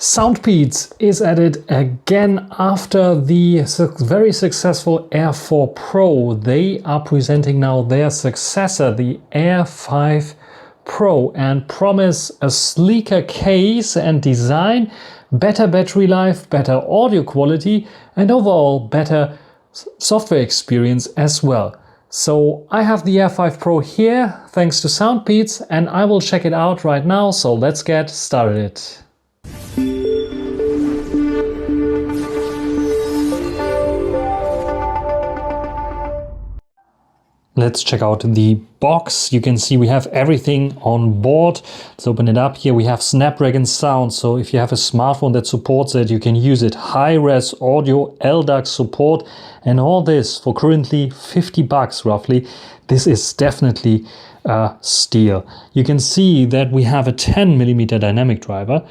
Soundbeats is at it again after the very successful Air 4 Pro. They are presenting now their successor, the Air 5 Pro, and promise a sleeker case and design, better battery life, better audio quality, and overall better software experience as well. So I have the Air 5 Pro here thanks to Soundbeats, and I will check it out right now. So let's get started. Let's check out the box. You can see we have everything on board. Let's open it up. Here we have Snapdragon sound. So if you have a smartphone that supports it, you can use it. High-res audio, LDAC support, and all this for currently $50 roughly. This is definitely a steal. You can see that we have a 10mm dynamic driver.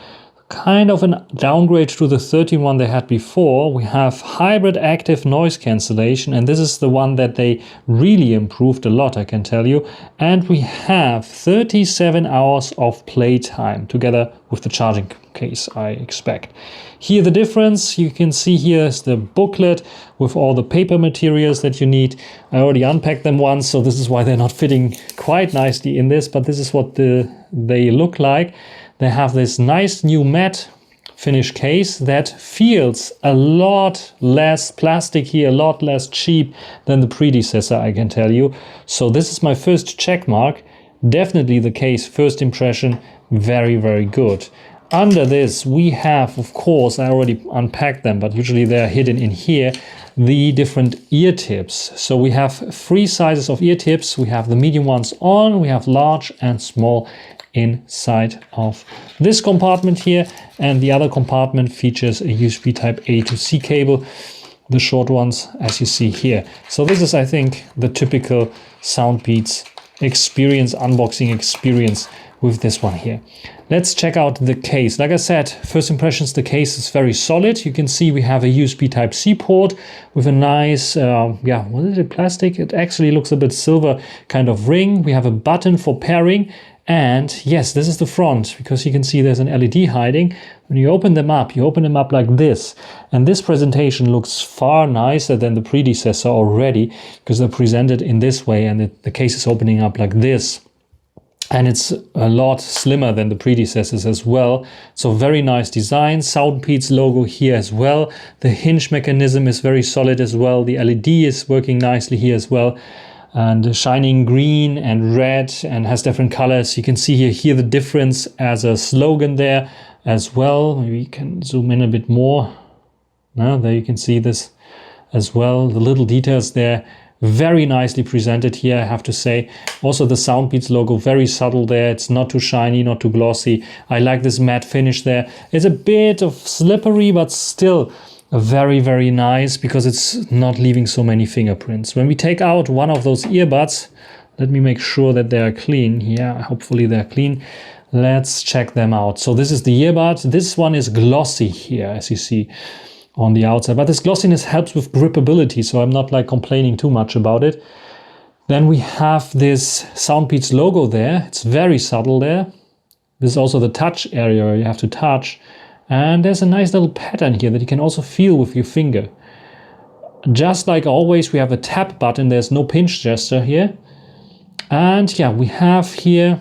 Kind of a downgrade to the 13 one they had before. We have hybrid active noise cancellation, and this is the one that they really improved a lot, I can tell you. And we have 37 hours of playtime together with the charging case, I expect. Here the difference, you can see here is the booklet with all the paper materials that you need. I already unpacked them once, so this is why they're not fitting quite nicely in this, but this is what they look like. They have this nice new matte finish case that feels a lot less plastic here, a lot less cheap than the predecessor, I can tell you. So this is my first check mark. Definitely the case, first impression, very, very good. Under this we have, of course, I already unpacked them, but usually they're hidden in here, the different ear tips. So we have 3 sizes of ear tips. We have the medium ones on, we have large and small inside of this compartment here, and the other compartment features a USB type A to C cable, the short ones as you see here. So this is, I think, the typical Soundbeats experience, unboxing experience with this one here. Let's check out the case. Like I said, first impressions, the case is very solid. You can see we have a USB type C port with a nice, what is it, plastic? It actually looks a bit silver kind of ring. We have a button for pairing. And yes, this is the front, because you can see there's an LED hiding. When you open them up like this. And this presentation looks far nicer than the predecessor already, because they're presented in this way, and the case is opening up like this. And it's a lot slimmer than the predecessors as well. So very nice design. Soundbeats logo here as well. The hinge mechanism is very solid as well. The LED is working nicely here as well. And shining green and red, and has different colors. You can see here the difference as a slogan there as well. Maybe you can zoom in a bit more. Now there you can see this as well. The little details there, very nicely presented here, I have to say. Also the Soundbeats logo, very subtle there. It's not too shiny, not too glossy. I like this matte finish there. It's a bit of slippery, but still very, very nice, because it's not leaving so many fingerprints. When we take out one of those earbuds, let me make sure that they are clean here. Hopefully they're clean. Let's check them out. So this is the earbud. This one is glossy here, as you see on the outside, but this glossiness helps with gripability, so I'm not like complaining too much about it. Then we have this Soundbeats logo there. It's very subtle there. This is also the touch area where you have to touch. And there's a nice little pattern here that you can also feel with your finger. Just like always, we have a tap button. There's no pinch gesture here. And yeah, we have here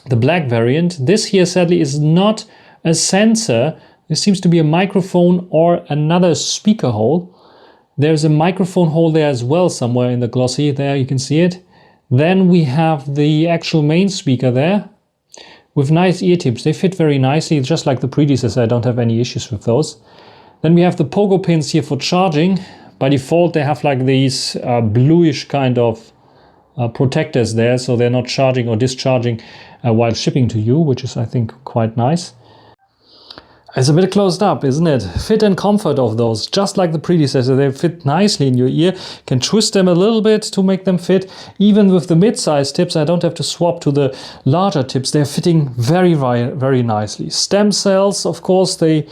the black variant. This here sadly is not a sensor. This seems to be a microphone or another speaker hole. There's a microphone hole there as well, somewhere in the glossy. There you can see it. Then we have the actual main speaker there, with nice ear tips. They fit very nicely, just like the predecessor. I don't have any issues with those. Then we have the pogo pins here for charging. By default, they have like these bluish kind of protectors there, so they're not charging or discharging while shipping to you, which is, I think, quite nice. It's a bit closed up, isn't it? Fit and comfort of those, just like the predecessor. They fit nicely in your ear. Can twist them a little bit to make them fit. Even with the mid-size tips, I don't have to swap to the larger tips. They're fitting very, very nicely. Stem cells, of course, they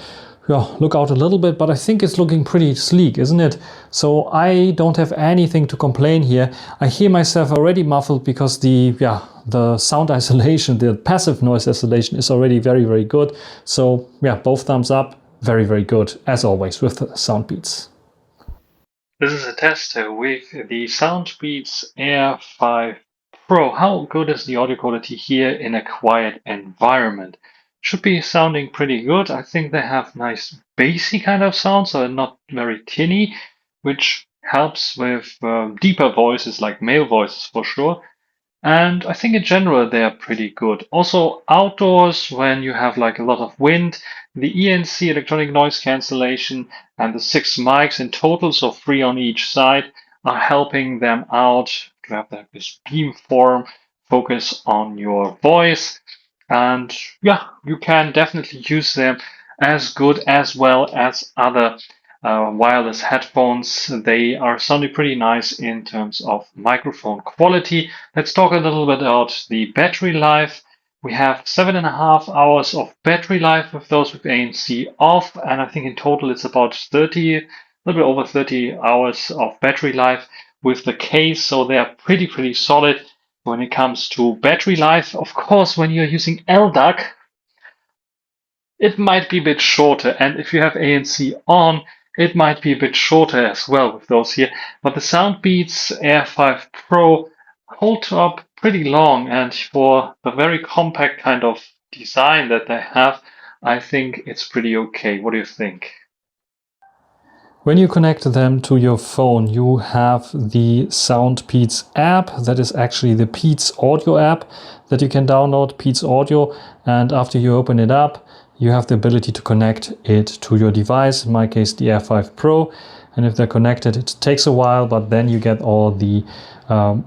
look out a little bit, but I think it's looking pretty sleek, isn't it? So I don't have anything to complain here. I hear myself already muffled because the sound isolation, the passive noise isolation is already very, very good. So yeah, both thumbs up. Very, very good, as always, with the Soundbeats. This is a test with the Soundbeats Air 5 Pro. How good is the audio quality here in a quiet environment? Should be sounding pretty good. I think they have nice bassy kind of sound, so not very tinny, which helps with deeper voices like male voices for sure. And I think in general they are pretty good. Also outdoors, when you have like a lot of wind, the ENC electronic noise cancellation and the 6 mics in total, so 3 on each side, are helping them out to have this beamform focus on your voice. And yeah, you can definitely use them as good as well as other wireless headphones. They are sounding pretty nice in terms of microphone quality. Let's talk a little bit about the battery life. We have 7.5 hours of battery life with those with ANC off, and I think in total it's about a little bit over 30 hours of battery life with the case. So they are pretty solid when it comes to battery life. Of course, when you're using LDAC, it might be a bit shorter, and if you have ANC on, it might be a bit shorter as well with those here. But the Soundbeats Air 5 Pro hold up pretty long, and for the very compact kind of design that they have, I think it's pretty okay. What do you think? When you connect them to your phone, you have the Soundbeats app. That is actually the Beats Audio app that you can download, Beats Audio. And after you open it up, you have the ability to connect it to your device, in my case, the Air 5 Pro. And if they're connected, it takes a while, but then you get all the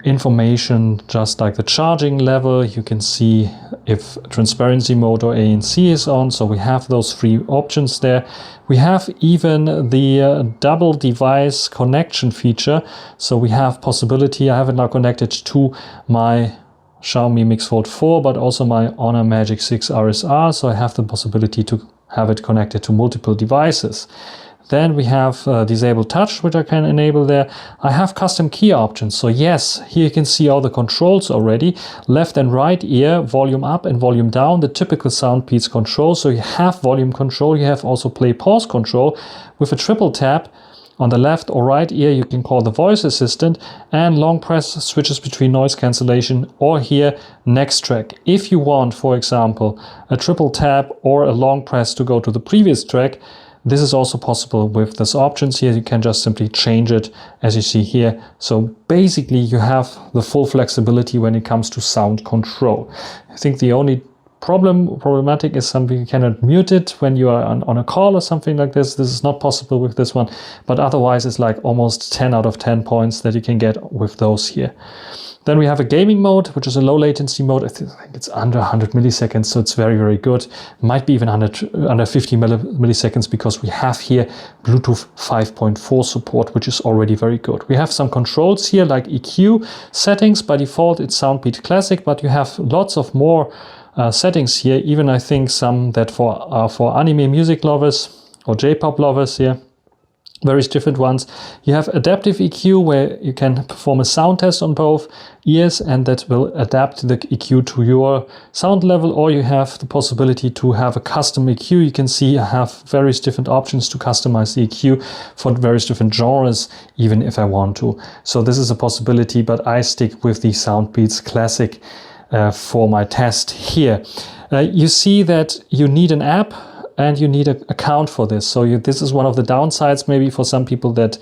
information, just like the charging level. You can see if transparency mode or ANC is on. So we have those 3 options there. We have even the double device connection feature. So we have possibility, I have it now connected to my Xiaomi Mix Fold 4, but also my Honor Magic 6 RSR. So I have the possibility to have it connected to multiple devices. Then we have disable touch, which I can enable there. I have custom key options. So yes, here you can see all the controls already. Left and right ear, volume up and volume down, the typical Soundbeats control. So you have volume control. You have also play pause control. With a triple tap on the left or right ear, you can call the voice assistant, and long press switches between noise cancellation or here next track. If you want, for example, a triple tap or a long press to go to the previous track, this is also possible with these options here. You can just simply change it as you see here. So basically you have the full flexibility when it comes to sound control. I think the only problematic is something you cannot mute it when you are on a call or something like this. This is not possible with this one, but otherwise it's like almost 10 out of 10 points that you can get with those here. Then we have a gaming mode, which is a low latency mode. I think it's under 100 milliseconds, so it's very good. Might be even under 50 milliseconds because we have here Bluetooth 5.4 support, which is already very good. We have some controls here like EQ settings. By default, it's Soundbeat Classic, but you have lots of more settings here. Even I think some that for anime music lovers or J-pop lovers here. Various different ones. You have adaptive EQ, where you can perform a sound test on both ears and that will adapt the EQ to your sound level, or you have the possibility to have a custom EQ. You can see I have various different options to customize the EQ for various different genres, even if I want to. So this is a possibility, but I stick with the Soundbeats Classic for my test here. You see that you need an app and you need an account for this. So this is one of the downsides maybe for some people that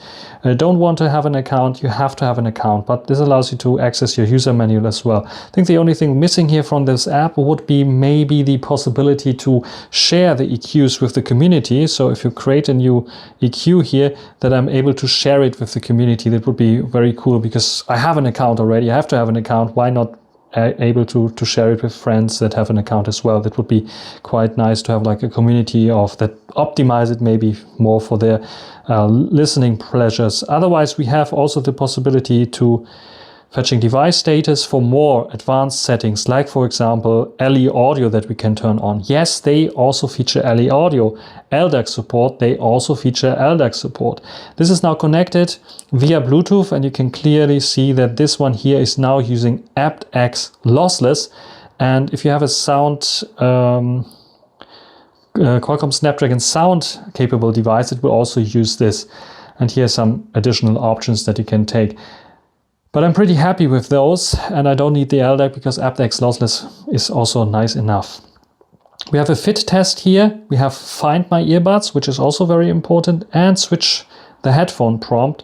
don't want to have an account. You have to have an account, but this allows you to access your user manual as well. I think the only thing missing here from this app would be maybe the possibility to share the EQs with the community. So if you create a new EQ here, that I'm able to share it with the community. That would be very cool because I have an account already. I have to have an account. Why not able to share it with friends that have an account as well? That would be quite nice to have like a community of that, optimize it maybe more for their listening pleasures. Otherwise, we have also the possibility to Fetching device status for more advanced settings, like for example LE audio that we can turn on. Yes, they also feature LE audio. LDAC support, they also feature LDAC support. This is now connected via Bluetooth, and you can clearly see that this one here is now using aptX lossless. And if you have a sound Qualcomm Snapdragon sound capable device, it will also use this. And here are some additional options that you can take. But I'm pretty happy with those, and I don't need the LDAC because aptX lossless is also nice enough. We have a fit test here. We have find my earbuds, which is also very important, and switch the headphone prompt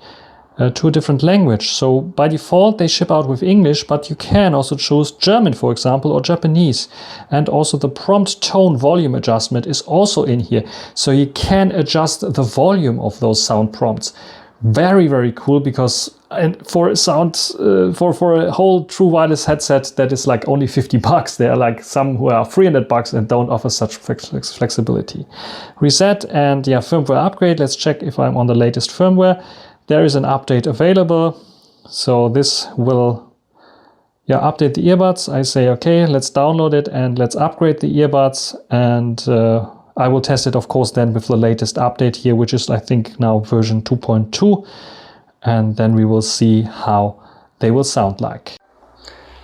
to a different language. So by default they ship out with English, but you can also choose German, for example, or Japanese. And also the prompt tone volume adjustment is also in here. So you can adjust the volume of those sound prompts. Very, very cool, because for a sound, for a whole true wireless headset that is like only $50, there are like some who are $300 and don't offer such flexibility. Reset and yeah, firmware upgrade. Let's check if I'm on the latest firmware. There is an update available. So this will update the earbuds. I say, okay, let's download it and let's upgrade the earbuds. And I will test it, of course, then with the latest update here, which is, I think, now version 2.2. And then we will see how they will sound like.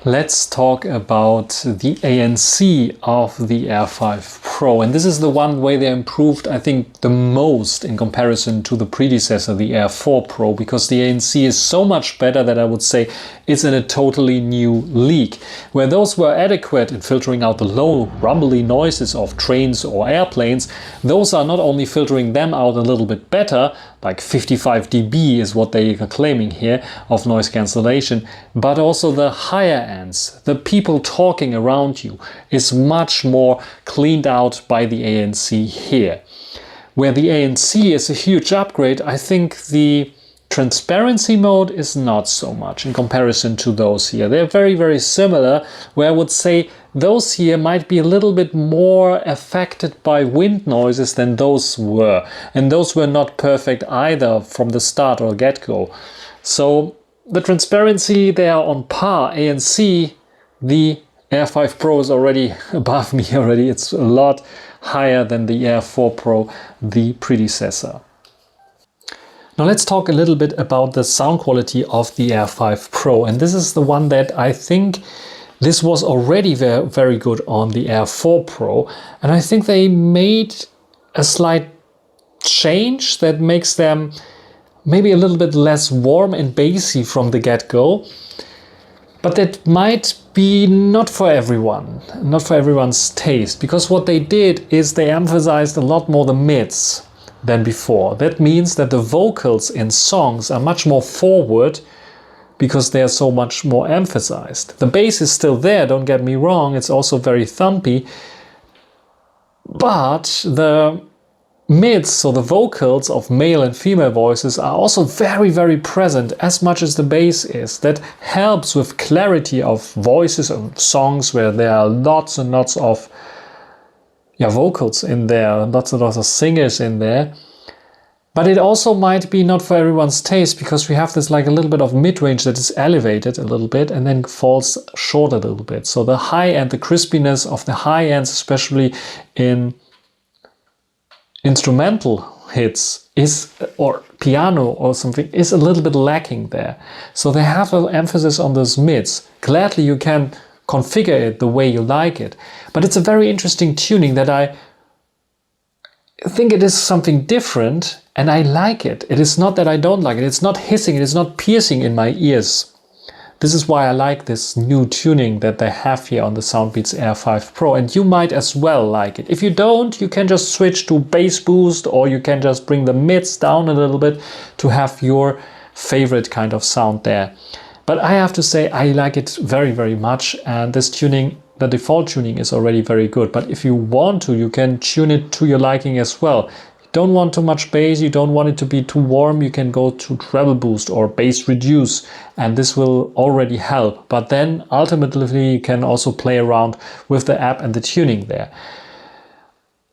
Let's talk about the ANC of the Air 5 Pro. And this is the one way they improved, I think, the most in comparison to the predecessor, the Air 4 Pro, because the ANC is so much better that I would say it's in a totally new league. Where those were adequate in filtering out the low rumbly noises of trains or airplanes, those are not only filtering them out a little bit better, like 55 dB is what they are claiming here of noise cancellation, but also the higher ends, the people talking around you, is much more cleaned out by the ANC here. Where the ANC is a huge upgrade, I think the transparency mode is not so much in comparison to those here. They're very, very similar, where I would say those here might be a little bit more affected by wind noises than those were. And those were not perfect either from the start or get-go. So the transparency, they are on par. ANC, the Air 5 Pro is already above me already. It's a lot higher than the Air 4 Pro, the predecessor. Now let's talk a little bit about the sound quality of the Air 5 Pro. And this is the one that I think this was already very good on the Air 4 Pro. And I think they made a slight change that makes them maybe a little bit less warm and bassy from the get-go. But that might be not for everyone, not for everyone's taste. Because what they did is they emphasized a lot more the mids than before. That means that the vocals in songs are much more forward because they are so much more emphasized. The bass is still there, don't get me wrong, it's also very thumpy, but the mids, so the vocals of male and female voices, are also very, very present as much as the bass is. That helps with clarity of voices and songs where there are lots and lots of vocals in there, lots and lots of singers in there. But it also might be not for everyone's taste, because we have this like a little bit of mid-range that is elevated a little bit and then falls short a little bit. So the high end, the crispiness of the high ends, especially in instrumental hits is, or piano or something, is a little bit lacking there. So they have an emphasis on those mids. Gladly you can configure it the way you like it. But it's a very interesting tuning that I think it is something different, and I like it. It is not that I don't like it. It's not hissing, it is not piercing in my ears. This is why I like this new tuning that they have here on the Soundbeats Air 5 Pro, and you might as well like it. If you don't, you can just switch to bass boost, or you can just bring the mids down a little bit to have your favorite kind of sound there. But I have to say I like it very, very much, and this tuning, the default tuning, is already very good. But if you want to, you can tune it to your liking as well. You don't want too much bass, you don't want it to be too warm, you can go to treble boost or bass reduce, and this will already help. But then ultimately you can also play around with the app and the tuning there.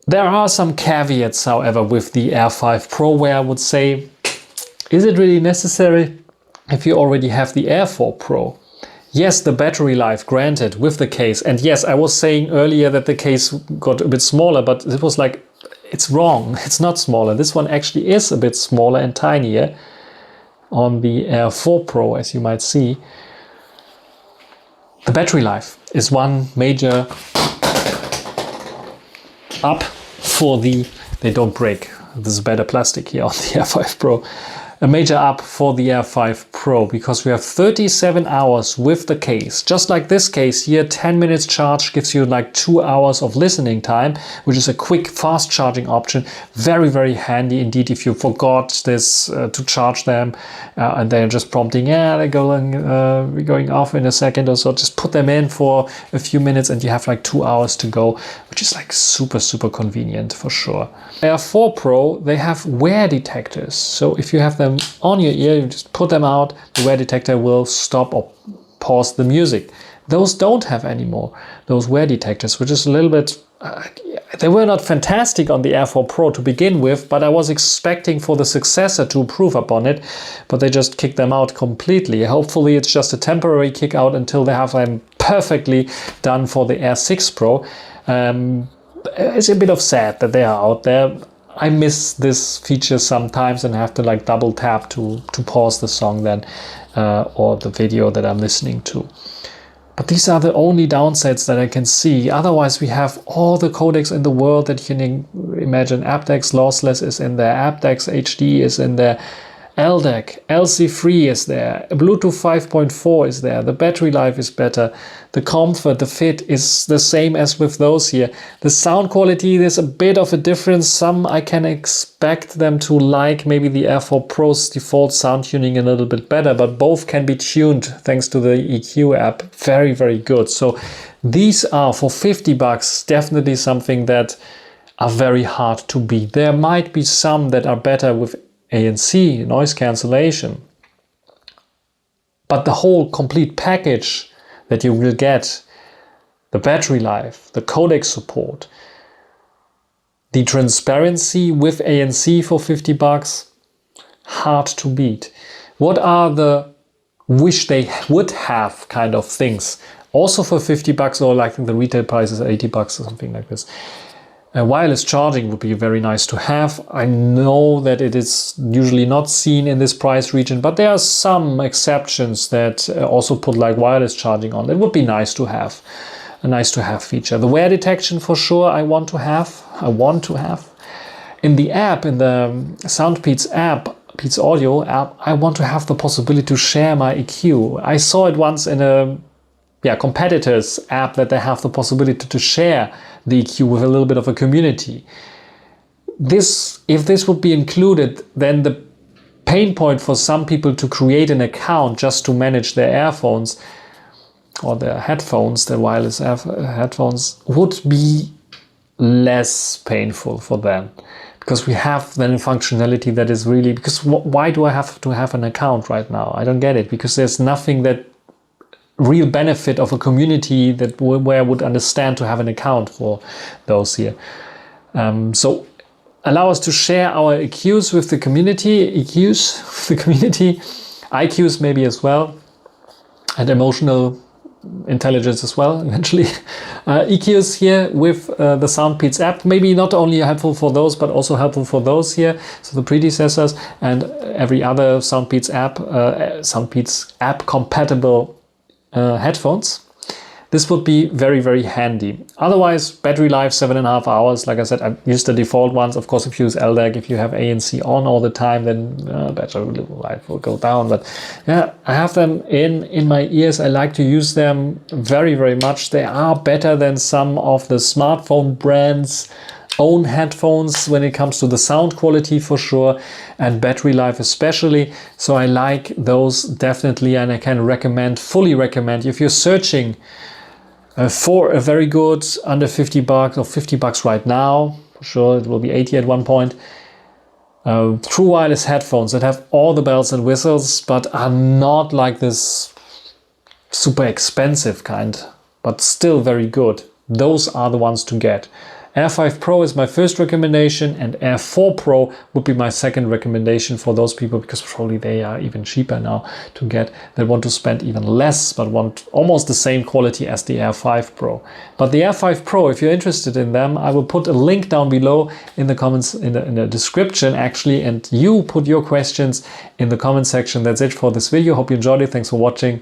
There are some caveats, however, with the Air 5 Pro, where I would say, is it really necessary? if you already have the Air 4 Pro, yes, the battery life, granted, with the case. And yes, I was saying earlier that the case got a bit smaller, but it was like, it's wrong. It's not smaller. This one actually is a bit smaller and tinier on the Air 4 Pro, as you might see. The battery life is one major up for the, they don't break. This is better plastic here on the Air 5 Pro. A major up for the Air 5 Pro, because we have 37 hours with the case. Just like this case here, 10 minutes charge gives you like 2 hours of listening time, which is a quick fast charging option. Very, very handy indeed if you forgot this to charge them and they're just prompting, yeah, they're going off in a second or so. Just put them in for a few minutes and you have like 2 hours to go, which is like super, super convenient for sure. Air 4 Pro, they have wear detectors. So if you have them on your ear, you just put them out, the wear detector will stop or pause the music. Those don't have anymore, those wear detectors, which is a little bit, they were not fantastic on the Air 4 Pro to begin with, but I was expecting for the successor to improve upon it, but they just kicked them out completely. Hopefully it's just a temporary kick out until they have them perfectly done for the Air 6 Pro. It's a bit of sad that they are out there. I miss this feature sometimes and have to like double tap to pause the song then or the video that I'm listening to. But these are the only downsides that I can see. Otherwise, we have all the codecs in the world that you can imagine. aptX Lossless is in there, aptX HD is in there, LDAC LC3 is there, Bluetooth 5.4 is there, the battery life is better, the comfort, the fit is the same as with those here. The sound quality, there's a bit of a difference. Some I can expect them to like maybe the Air 4 Pro's default sound tuning a little bit better, but both can be tuned thanks to the EQ app. Very, very good. So these are, for 50 bucks, definitely something that are very hard to beat. There might be some that are better with ANC, noise cancellation. But the whole complete package that you will get, the battery life, the codec support, the transparency with ANC for 50 bucks, hard to beat. What are the wish they would have kind of things? Also for 50 bucks, or like the retail price is 80 bucks or something like this. Wireless charging would be very nice to have. I know that it is usually not seen in this price region, but there are some exceptions that also put like wireless charging on. It would be nice to have, a nice to have feature. The wear detection for sure I want to have. In the app, in the Soundpeats app, Peats Audio app, I want to have the possibility to share my EQ. I saw it once in a competitor's app that they have the possibility to share the EQ with a little bit of a community. If this would be included, then the pain point for some people to create an account just to manage their earphones or their headphones, their wireless headphones, would be less painful for them. Because we have then a functionality that is really, because why do I have to have an account right now? I don't get it, because there's nothing that real benefit of a community that where I would understand to have an account for those here. So allow us to share our EQs with the community, IQs maybe as well, and emotional intelligence as well eventually. EQs here with the Soundpeats app, maybe not only helpful for those, but also helpful for those here, so the predecessors and every other Soundpeats app compatible headphones. This would be very, very handy. Otherwise, battery life 7.5 hours. Like I said, I use the default ones. Of course, if you use LDAC, if you have ANC on all the time, then battery life will go down. But yeah, I have them in my ears. I like to use them very, very much. They are better than some of the smartphone brands' own headphones when it comes to the sound quality for sure, and battery life especially. So I like those definitely, and I can fully recommend if you're searching for a very good under 50 bucks or 50 bucks right now, for sure it will be 80 at one point, true wireless headphones that have all the bells and whistles but are not like this super expensive kind, but still very good. Those are the ones to get. Air 5 Pro is my first recommendation, and Air 4 Pro would be my second recommendation for those people, because probably they are even cheaper now to get, that want to spend even less but want almost the same quality as the Air 5 Pro. But the Air 5 Pro, if you're interested in them, I will put a link down below in the comments, in the description actually, and you put your questions in the comment section. That's it for this video. Hope you enjoyed it. Thanks for watching.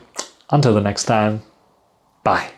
Until the next time. Bye.